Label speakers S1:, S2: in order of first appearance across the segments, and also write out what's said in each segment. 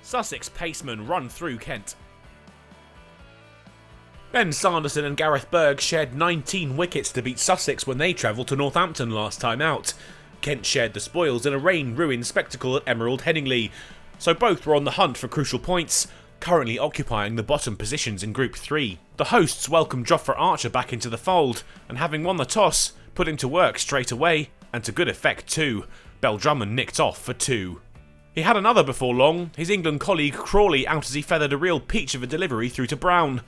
S1: Sussex pacemen run through Kent. Ben Sanderson and Gareth Berg shared 19 wickets to beat Sussex when they travelled to Northampton last time out. Kent shared the spoils in a rain-ruined spectacle at Emerald Headingley, so both were on the hunt for crucial points, currently occupying the bottom positions in Group 3. The hosts welcomed Jofra Archer back into the fold, and having won the toss, put him to work straight away, and to good effect too. Bell Drummond nicked off for 2. He had another before long, his England colleague Crawley out as he feathered a real peach of a delivery through to Brown.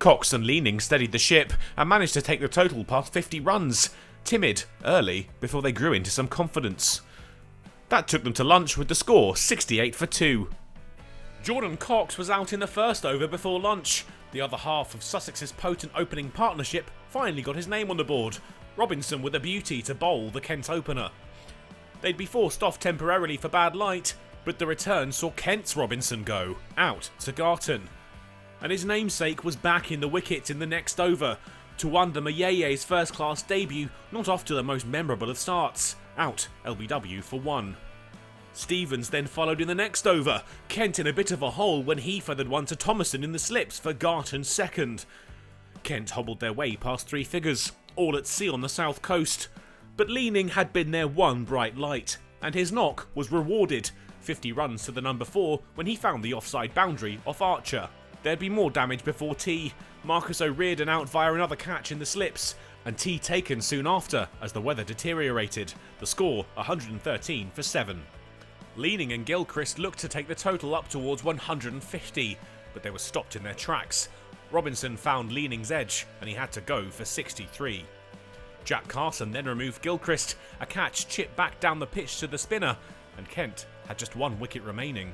S1: Cox and Leaning steadied the ship and managed to take the total past 50 runs, timid early before they grew into some confidence. That took them to lunch with the score 68 for 2. Jordan Cox was out in the first over before lunch. The other half of Sussex's potent opening partnership finally got his name on the board, Robinson with a beauty to bowl the Kent opener. They'd be forced off temporarily for bad light, but the return saw Kent's Robinson go, out to Garton. And his namesake was back in the wickets in the next over, Tawanda Mayeye's first-class debut not off to the most memorable of starts, out LBW for 1. Stevens then followed in the next over, Kent in a bit of a hole when he feathered one to Thomason in the slips for Garton's second. Kent hobbled their way past 3 figures, all at sea on the south coast, but Leaning had been their one bright light, and his knock was rewarded, 50 runs to the number 4 when he found the offside boundary off Archer. There'd be more damage before tea, Marcus O'Riordan out via another catch in the slips, and tea taken soon after as the weather deteriorated, the score 113 for 7. Leaning and Gilchrist looked to take the total up towards 150, but they were stopped in their tracks. Robinson found Leaning's edge, and he had to go for 63. Jack Carson then removed Gilchrist, a catch chipped back down the pitch to the spinner, and Kent had just 1 wicket remaining.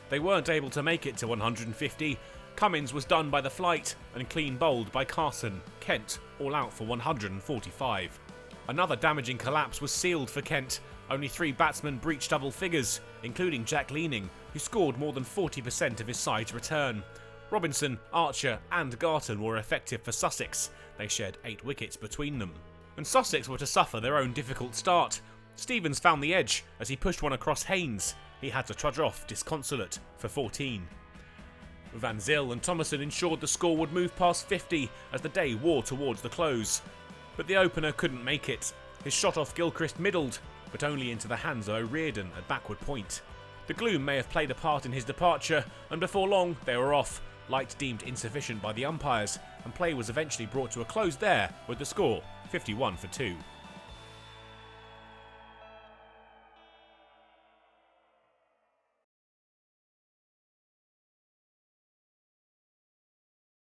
S1: They weren't able to make it to 150. Cummins was done by the flight and clean bowled by Carson. Kent all out for 145. Another damaging collapse was sealed for Kent. Only 3 batsmen breached double figures, including Jack Leaning, who scored more than 40% of his side's return. Robinson, Archer and Garton were effective for Sussex. They shared 8 wickets between them. And Sussex were to suffer their own difficult start. Stevens found the edge as he pushed one across Haynes. He had to trudge off disconsolate for 14. Van Zyl and Thomason ensured the score would move past 50 as the day wore towards the close. But the opener couldn't make it. His shot off Gilchrist middled, but only into the hands of O'Riordan at backward point. The gloom may have played a part in his departure, and before long they were off, light deemed insufficient by the umpires, and play was eventually brought to a close there with the score 51 for 2.